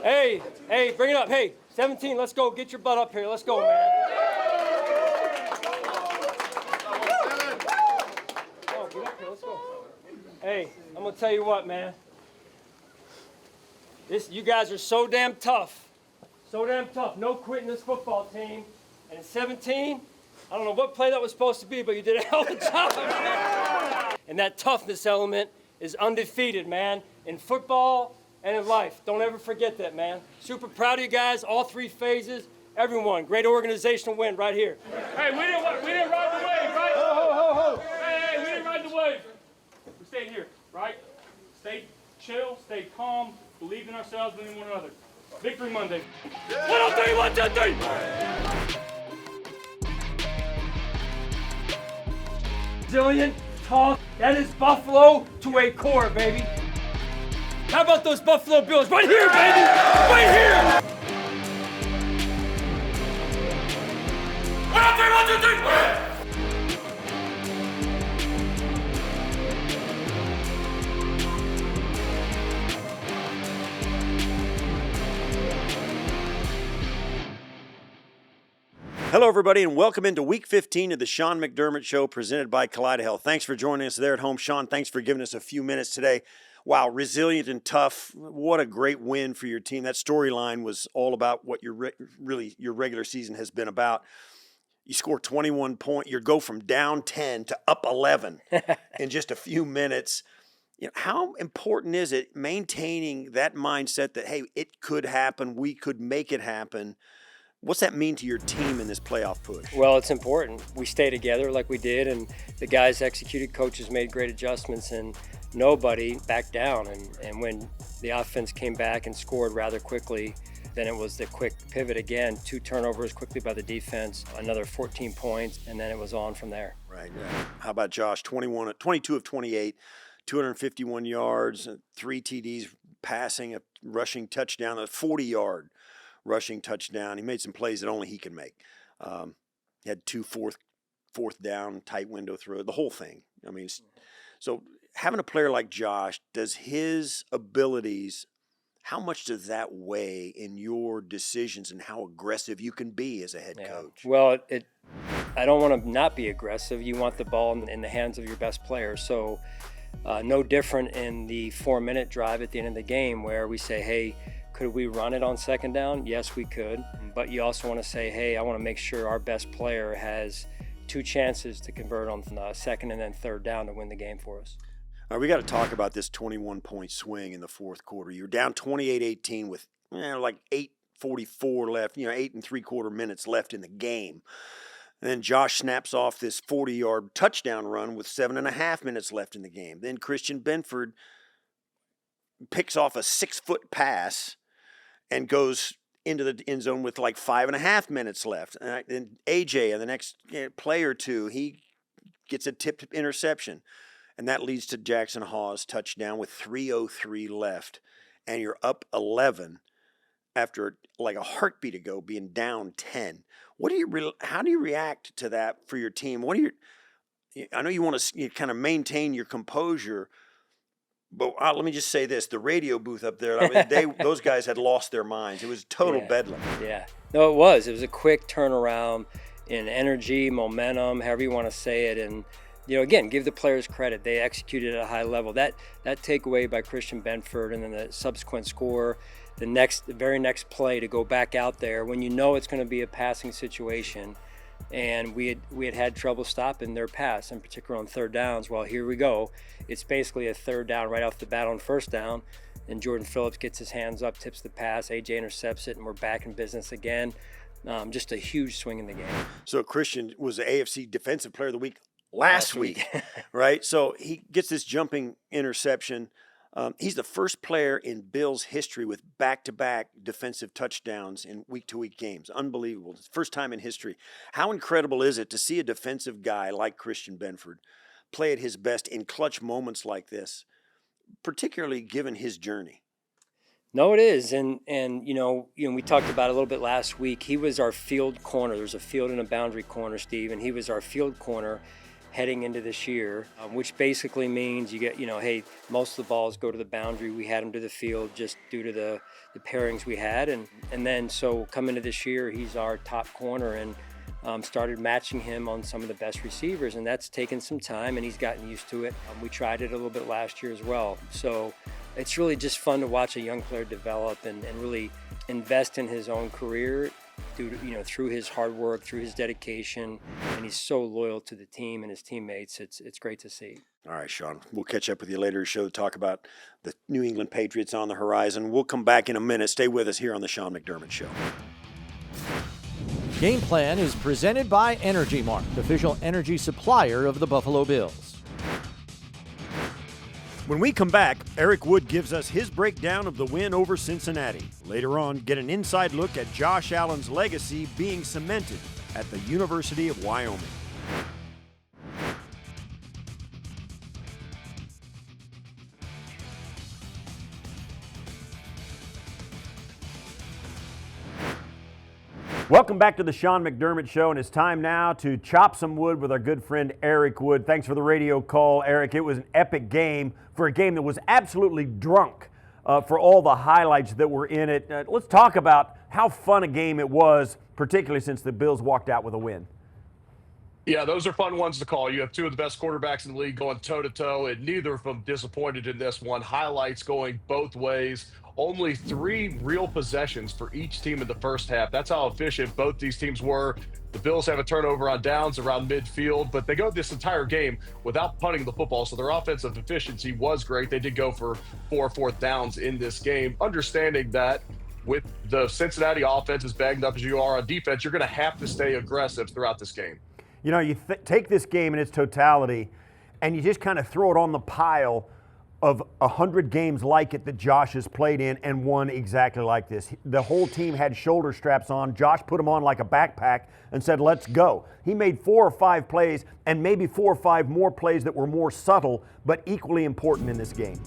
Hey, bring it up. Hey, 17, let's go. Get your butt up here. Let's go, man. Oh, get up here. Let's go. Hey, I'm going to tell you what, man. You guys are so damn tough. So damn tough. No quitting this football team. And at 17, I don't know what play that was supposed to be, but you did a hell of a job. And that toughness element is undefeated, man, in football and in life. Don't ever forget that, man. Super proud of you guys, all three phases. Everyone, great organizational win right here. Hey, we didn't ride the wave, right? Ho. Hey, we didn't ride the wave. We stayed here, right? Stay chill, stay calm, believe in ourselves and in one another. Victory Monday. 1, 2, 3, 1, 2, 3. Resilient, tough. That is Buffalo to a core, baby. How about those Buffalo Bills? Right here, baby! Right here! 1, 2, 3, 1, 2, 3. Hello, everybody, and welcome into Week 15 of the Sean McDermott Show presented by Kaleida Health. Thanks for joining us there at home. Sean, thanks for giving us a few minutes today. Wow, resilient and tough. What a great win for your team. That storyline was all about what your regular season has been about. You score 21 points. You go from down 10 to up 11 in just a few minutes. You know, how important is it maintaining that mindset that, hey, it could happen, we could make it happen? What's that mean to your team in this playoff push? Well, it's important. We stay together like we did, and the guys executed, coaches made great adjustments, and nobody backed down. And when the offense came back and scored rather quickly, then it was the quick pivot again. 2 turnovers quickly by the defense, another 14 points, and then it was on from there. Right. How about Josh? 22 of 28, 251 yards, 3 TDs, passing, a rushing touchdown, a 40-yard rushing touchdown. He made some plays that only he can make. He had 2 fourth down, tight window throw, the whole thing. I mean, so having a player like Josh, does his abilities, how much does that weigh in your decisions and how aggressive you can be as a head coach? Well, I don't want to not be aggressive. You want the ball in the hands of your best player. So no different in the 4-minute drive at the end of the game where we say, hey, could we run it on second down? Yes, we could. But you also want to say, hey, I want to make sure our best player has 2 chances to convert on the second and then third down to win the game for us. All right, we got to talk about this 21-point swing in the fourth quarter. You're down 28-18 with like 8:44 left, 8 3/4 minutes left in the game. And then Josh snaps off this 40-yard touchdown run with 7.5 minutes left in the game. Then Christian Benford picks off a 6-foot pass and goes into the end zone with like 5.5 minutes left. And then AJ, in the next play or two, he gets a tipped interception. And that leads to Jackson Hawes' touchdown with 3:03 left. And you're up 11 after like a heartbeat ago being down 10. How do you react to that for your team? I know you want to kind of maintain your composure, but let me just say this: the radio booth up there, those guys had lost their minds. It was total bedlam. Yeah, no, it was. It was a quick turnaround in energy, momentum, however you want to say it, and again, give the players credit. They executed at a high level. That takeaway by Christian Benford, and then the subsequent score, the very next play to go back out there when you know it's going to be a passing situation. And we had trouble stopping their pass, in particular on third downs. Well, here we go. It's basically a third down right off the bat on first down. And Jordan Phillips gets his hands up, tips the pass. AJ intercepts it, and we're back in business again. Just a huge swing in the game. So Christian was the AFC Defensive Player of the Week last week, right? So he gets this jumping interception. He's the first player in Bills history with back-to-back defensive touchdowns in week-to-week games. Unbelievable. It's the first time in history. How incredible is it to see a defensive guy like Christian Benford play at his best in clutch moments like this, particularly given his journey? No, it is. And we talked about it a little bit last week. He was our field corner. There's a field and a boundary corner, Steve, and he was our field corner. heading into this year, which basically means you get, hey, most of the balls go to the boundary. We had him to the field just due to the pairings we had. And then so coming into this year, he's our top corner, and started matching him on some of the best receivers, and that's taken some time, and he's gotten used to it. We tried it a little bit last year as well. So it's really just fun to watch a young player develop and really invest in his own career through his hard work, through his dedication, and he's so loyal to the team and his teammates. It's great to see. All right, Sean, we'll catch up with you later in the show to talk about the New England Patriots on the horizon. We'll come back in a minute. Stay with us here on the Sean McDermott Show. Game Plan is presented by Energy Mart, official energy supplier of the Buffalo Bills. When we come back, Eric Wood gives us his breakdown of the win over Cincinnati. Later on, get an inside look at Josh Allen's legacy being cemented at the University of Wyoming. Welcome back to the Sean McDermott Show, and it's time now to chop some wood with our good friend Eric Wood. Thanks for the radio call, Eric. It was an epic game for a game that was absolutely drunk for all the highlights that were in it. Let's talk about how fun a game it was, particularly since the Bills walked out with a win. Yeah, those are fun ones to call. You have two of the best quarterbacks in the league going toe-to-toe, and neither of them disappointed in this one. Highlights going both ways. Only 3 real possessions for each team in the first half. That's how efficient both these teams were. The Bills have a turnover on downs around midfield, but they go this entire game without punting the football, so their offensive efficiency was great. They did go for 4 fourth downs in this game, understanding that with the Cincinnati offense as banged up as you are on defense, you're going to have to stay aggressive throughout this game. You know, you take this game in its totality, and you just kind of throw it on the pile of 100 games like it that Josh has played in and won exactly like this. The whole team had shoulder straps on. Josh put them on like a backpack and said, let's go. He made 4 or 5 plays, and maybe 4 or 5 more plays that were more subtle but equally important in this game.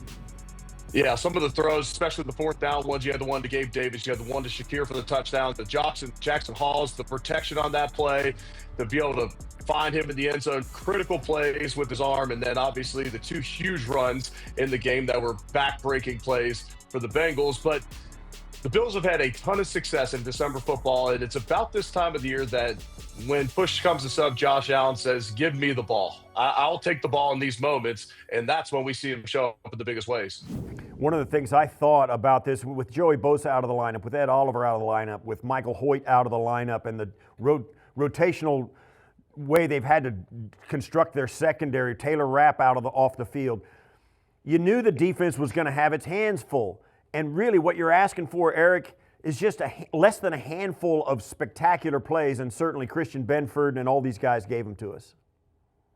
Yeah, some of the throws, especially the 4th down ones, you had the one to Gabe Davis, you had the one to Shakir for the touchdown, the Jackson Halls, the protection on that play, to be able to find him in the end zone, critical plays with his arm, and then obviously the 2 huge runs in the game that were back-breaking plays for the Bengals. But the Bills have had a ton of success in December football, and it's about this time of the year that when push comes to shove, Josh Allen says, give me the ball. I'll take the ball in these moments, and that's when we see him show up in the biggest ways. One of the things I thought about this, with Joey Bosa out of the lineup, with Ed Oliver out of the lineup, with Michael Hoyt out of the lineup, and the rotational way they've had to construct their secondary, Taylor Rapp off the field, you knew the defense was going to have its hands full. And really what you're asking for, Eric, is just less than a handful of spectacular plays, and certainly Christian Benford and all these guys gave them to us.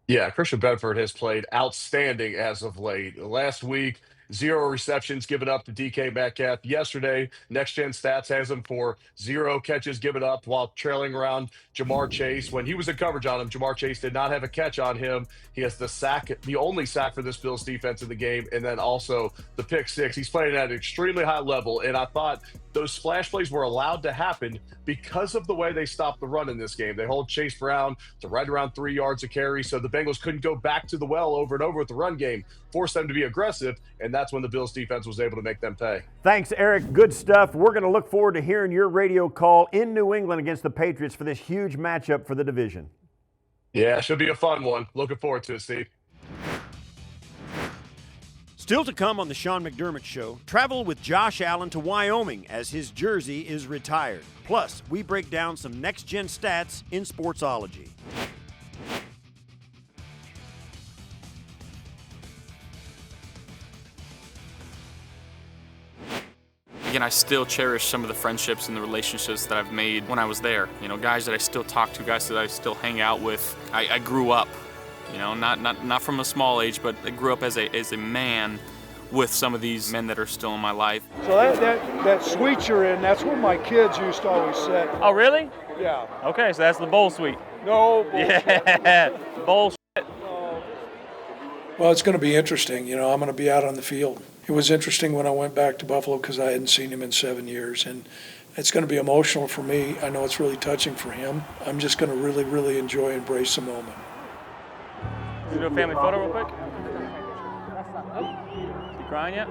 Yeah, Christian Benford has played outstanding as of late. Last week, 0 receptions given up to DK Metcalf. Yesterday, Next Gen Stats has him for 0 catches given up while trailing around Jamar Chase. When he was in coverage on him, Jamar Chase did not have a catch on him. He has the sack, the only sack for this Bills defense in the game, and then also the pick 6. He's playing at an extremely high level, and I thought those splash plays were allowed to happen because of the way they stopped the run in this game. They hold Chase Brown to right around 3 yards a carry, so the Bengals couldn't go back to the well over and over with the run game, force them to be aggressive, and that's when the Bills defense was able to make them pay. Thanks, Eric. Good stuff. We're going to look forward to hearing your radio call in New England against the Patriots for this huge matchup for the division. Yeah, should be a fun one. Looking forward to it, Steve. Still to come on the Sean McDermott Show, travel with Josh Allen to Wyoming as his jersey is retired. Plus, we break down some next-gen stats in Sportsology. Again, I still cherish some of the friendships and the relationships that I've made when I was there. You know, guys that I still talk to, guys that I still hang out with. I grew up, you know, not from a small age, but I grew up as a man with some of these men that are still in my life. So that suite you're in, that's where my kids used to always sit. Oh, really? Yeah. Okay, so that's the bowl suite. No bullshit. Yeah, bowl. Well, it's going to be interesting. You know, I'm going to be out on the field. It was interesting when I went back to Buffalo because I hadn't seen him in 7 years, and it's going to be emotional for me. I know it's really touching for him. I'm just going to really, really enjoy and embrace the moment. Let's do a family photo real quick. You crying yet?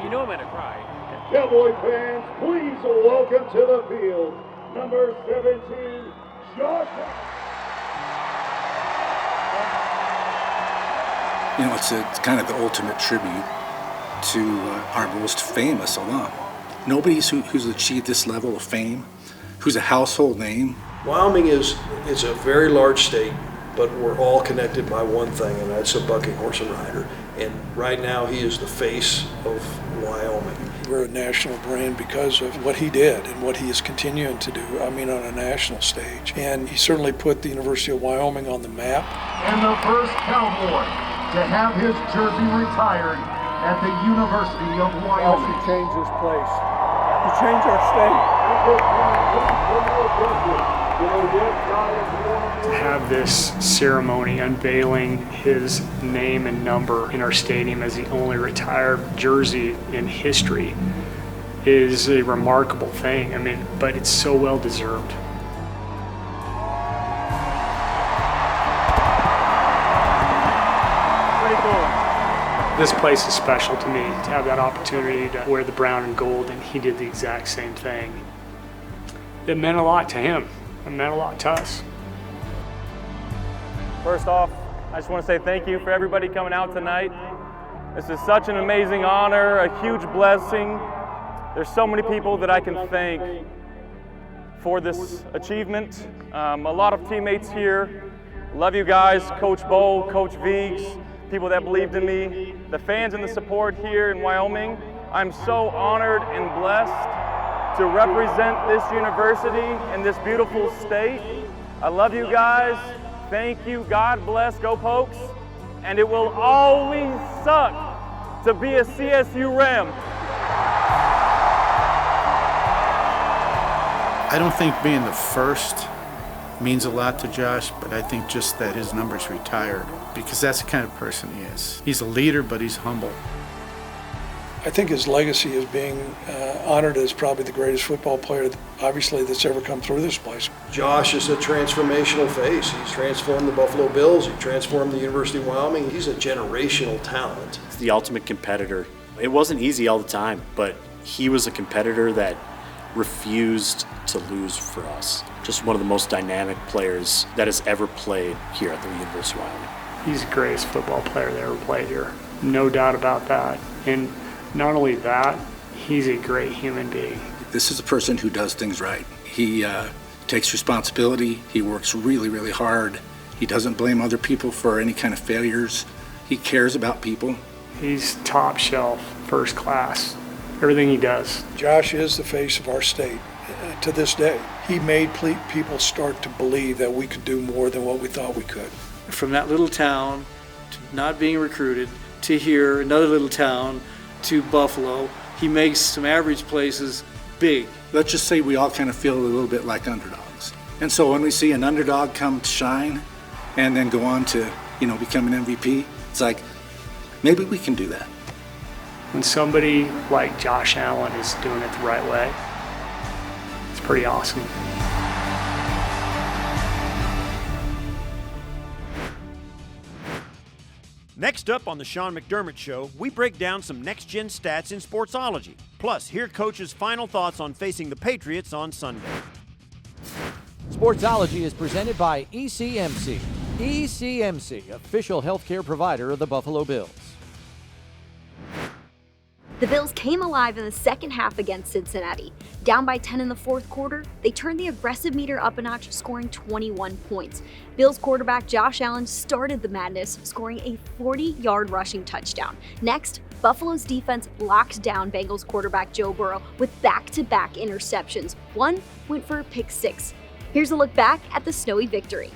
You know I'm gonna cry. Cowboy fans, please welcome to the field, number 17, Josh. You know, it's kind of the ultimate tribute to our most famous alum. Nobody who's achieved this level of fame, who's a household name. Wyoming is a very large state, but we're all connected by one thing, and that's a bucking horse and rider. And right now, he is the face of Wyoming. We're a national brand because of what he did and what he is continuing to do, I mean, on a national stage. And he certainly put the University of Wyoming on the map. And the first Cowboy to have his jersey retired at the University of Wyoming. He changed his place. He changed our state. To have this ceremony unveiling his name and number in our stadium as the only retired jersey in history is a remarkable thing. I mean, but it's so well deserved. Pretty cool. This place is special to me, to have that opportunity to wear the brown and gold, and he did the exact same thing. It meant a lot to him. It meant a lot to us. First off, I just want to say thank you for everybody coming out tonight. This is such an amazing honor, a huge blessing. There's so many people that I can thank for this achievement. A lot of teammates here. Love you guys, Coach Bo, Coach Viggs, people that believed in me, the fans and the support here in Wyoming. I'm so honored and blessed to represent this university and this beautiful state. I love you guys. Thank you. God bless. Go Pokes. And it will always suck to be a CSU Ram. I don't think being the first means a lot to Josh, but I think just that his number's retired, because that's the kind of person he is. He's a leader, but he's humble. I think his legacy is being honored as probably the greatest football player, obviously, that's ever come through this place. Josh is a transformational face. He's transformed the Buffalo Bills. He transformed the University of Wyoming. He's a generational talent. He's the ultimate competitor. It wasn't easy all the time, but he was a competitor that refused to lose for us. Just one of the most dynamic players that has ever played here at the University of Wyoming. He's the greatest football player that ever played here. No doubt about that. And not only that, he's a great human being. This is a person who does things right. He takes responsibility. He works really, really hard. He doesn't blame other people for any kind of failures. He cares about people. He's top shelf, first class, everything he does. Josh is the face of our state to this day. He made people start to believe that we could do more than what we thought we could. From that little town to not being recruited to here, another little town, to Buffalo, he makes some average places big. Let's just say we all kind of feel a little bit like underdogs. And so when we see an underdog come to shine and then go on to, become an MVP, it's like, maybe we can do that. When somebody like Josh Allen is doing it the right way, it's pretty awesome. Next up on the Sean McDermott Show, we break down some next-gen stats in Sportsology. Plus, hear Coach's final thoughts on facing the Patriots on Sunday. Sportsology is presented by ECMC. ECMC, official healthcare provider of the Buffalo Bills. The Bills came alive in the second half against Cincinnati. Down by 10 in the fourth quarter, they turned the aggressive meter up a notch, scoring 21 points. Bills quarterback Josh Allen started the madness, scoring a 40-yard rushing touchdown. Next, Buffalo's defense locked down Bengals quarterback Joe Burrow with back-to-back interceptions. One went for a pick six. Here's a look back at the snowy victory.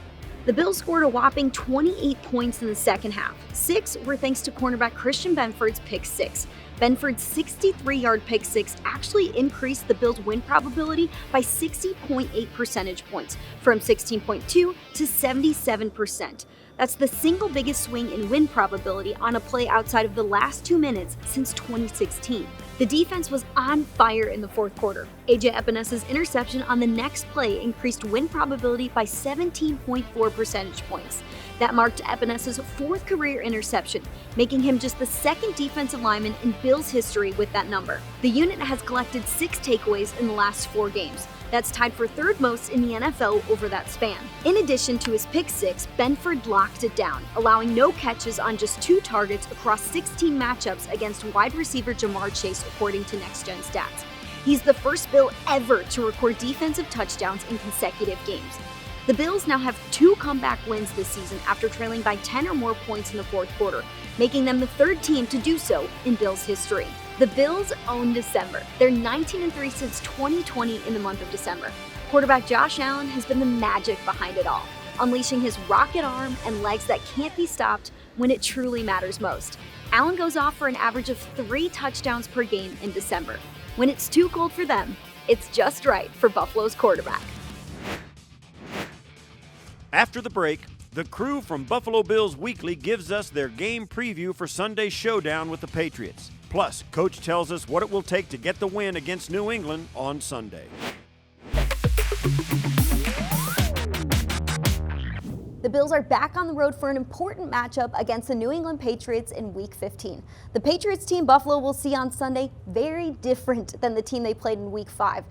The Bills scored a whopping 28 points in the second half. 6 were thanks to cornerback Christian Benford's pick six. Benford's 63-yard pick six actually increased the Bills' win probability by 60.8 percentage points, from 16.2 to 77%. That's the single biggest swing in win probability on a play outside of the last 2 minutes since 2016. The defense was on fire in the fourth quarter. AJ Epinez's interception on the next play increased win probability by 17.4 percentage points. That marked Epinez's fourth career interception, making him just the second defensive lineman in Bills history with that number. The unit has collected 6 takeaways in the last 4 games. That's tied for third most in the NFL over that span. In addition to his pick 6, Benford locked it down, allowing no catches on just 2 targets across 16 matchups against wide receiver Jamar Chase, according to Next Gen Stats. He's the first Bill ever to record defensive touchdowns in consecutive games. The Bills now have 2 comeback wins this season after trailing by 10 or more points in the fourth quarter, making them the 3rd team to do so in Bills history. The Bills own December. They're 19-3 since 2020 in the month of December. Quarterback Josh Allen has been the magic behind it all, unleashing his rocket arm and legs that can't be stopped when it truly matters most. Allen goes off for an average of 3 touchdowns per game in December. When it's too cold for them, it's just right for Buffalo's quarterback. After the break, the crew from Buffalo Bills Weekly gives us their game preview for Sunday's showdown with the Patriots. Plus, Coach tells us what it will take to get the win against New England on Sunday. The Bills are back on the road for an important matchup against the New England Patriots in Week 15. The Patriots team Buffalo will see on Sunday very different than the team they played in Week 5.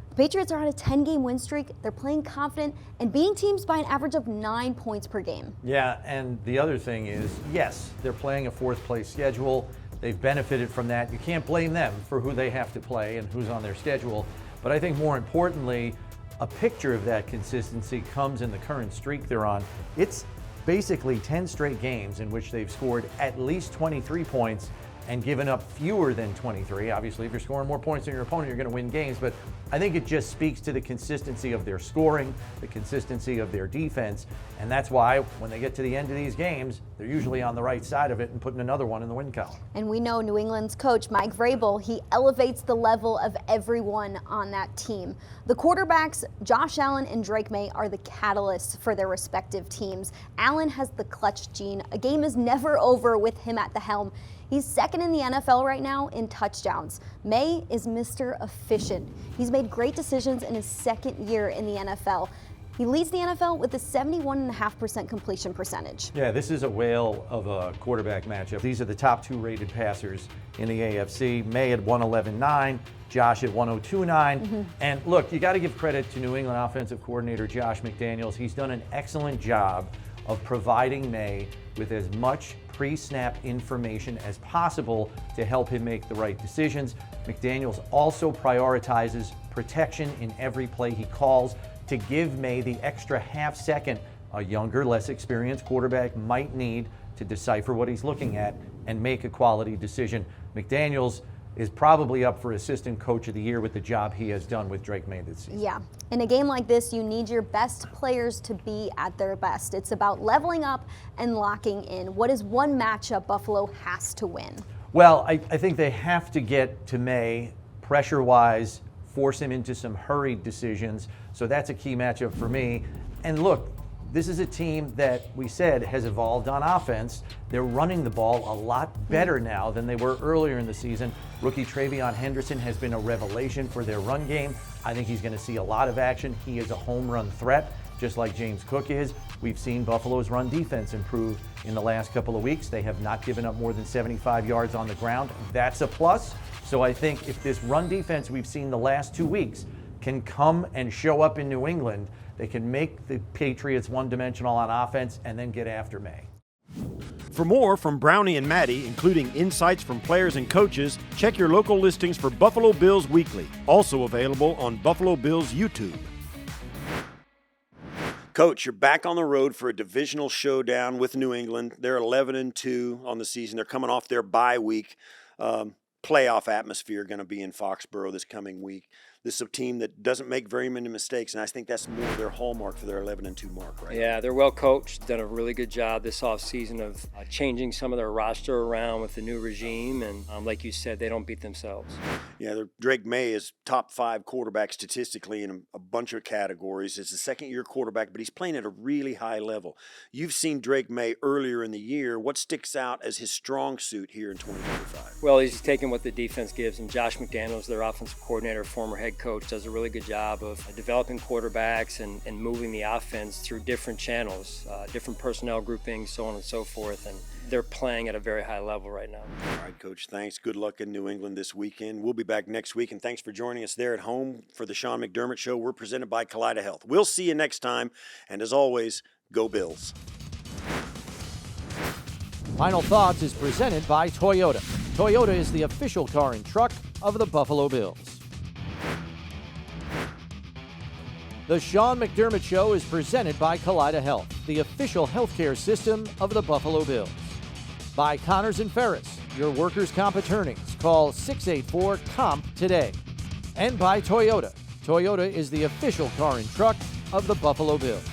The Patriots are on a 10-game win streak. They're playing confident and beating teams by an average of 9 points per game. Yeah, and the other thing is, yes, they're playing a 4th-place schedule. They've benefited from that. You can't blame them for who they have to play and who's on their schedule. But I think more importantly, a picture of that consistency comes in the current streak they're on. It's basically 10 straight games in which they've scored at least 23 points and given up fewer than 23. Obviously, if you're scoring more points than your opponent, you're going to win games. But I think it just speaks to the consistency of their scoring, the consistency of their defense. And that's why when they get to the end of these games, they're usually on the right side of it and putting another one in the win column. And we know New England's coach, Mike Vrabel, he elevates the level of everyone on that team. The quarterbacks, Josh Allen and Drake May, are the catalysts for their respective teams. Allen has the clutch gene. A game is never over with him at the helm. He's second in the NFL right now in touchdowns. May is Mr. Efficient. He's made great decisions in his 2nd year in the NFL. He leads the NFL with a 71.5% completion percentage. Yeah, this is a whale of a quarterback matchup. These are the top 2 rated passers in the AFC. May at 111.9, Josh at 102.9. And look, you got to give credit to New England offensive coordinator Josh McDaniels. He's done an excellent job of providing May with as much pre-snap information as possible to help him make the right decisions. McDaniels also prioritizes protection in every play he calls to give May the extra half second a younger, less experienced quarterback might need to decipher what he's looking at and make a quality decision. McDaniels is probably up for Assistant Coach of the Year with the job he has done with Drake May this season. Yeah. In a game like this, you need your best players to be at their best. It's about leveling up and locking in. What is one matchup Buffalo has to win? Well, I think they have to get to May pressure-wise, force him into some hurried decisions. So that's a key matchup for me. And look, this is a team that we said has evolved on offense. They're running the ball a lot better now than they were earlier in the season. Rookie Travion Henderson has been a revelation for their run game. I think he's going to see a lot of action. He is a home run threat, just like James Cook is. We've seen Buffalo's run defense improve in the last couple of weeks. They have not given up more than 75 yards on the ground. That's a plus. So I think if this run defense we've seen the last 2 weeks can come and show up in New England, they can make the Patriots one-dimensional on offense and then get after May. For more from Brownie and Maddy, including insights from players and coaches, check your local listings for Buffalo Bills Weekly, also available on Buffalo Bills YouTube. Coach, you're back on the road for a divisional showdown with New England. They're 11-2 on the season. They're coming off their bye week. Playoff atmosphere going to be in Foxborough this coming week. This is a team that doesn't make very many mistakes, and I think that's more their hallmark for their 11-2 mark, right? Yeah, they're well coached, done a really good job this offseason of changing some of their roster around with the new regime, and like you said, they don't beat themselves. Yeah, Drake May is top 5 quarterback statistically in a bunch of categories. It's a second-year quarterback, but he's playing at a really high level. You've seen Drake May earlier in the year. What sticks out as his strong suit here in 2025? Well, he's taken what the defense gives them. Josh McDaniels, their offensive coordinator, former head coach, does a really good job of developing quarterbacks and moving the offense through different channels, different personnel groupings, so on and so forth. And they're playing at a very high level right now. All right, Coach, thanks. Good luck in New England this weekend. We'll be back next week, and thanks for joining us there at home for the Sean McDermott Show. We're presented by Kaleida Health. We'll see you next time, and as always, go Bills. Final Thoughts is presented by Toyota. Toyota is the official car and truck of the Buffalo Bills. The Sean McDermott Show is presented by Kaleida Health, the official healthcare system of the Buffalo Bills. By Connors and Ferris, your workers' comp attorneys. Call 684-COMP today. And by Toyota. Toyota is the official car and truck of the Buffalo Bills.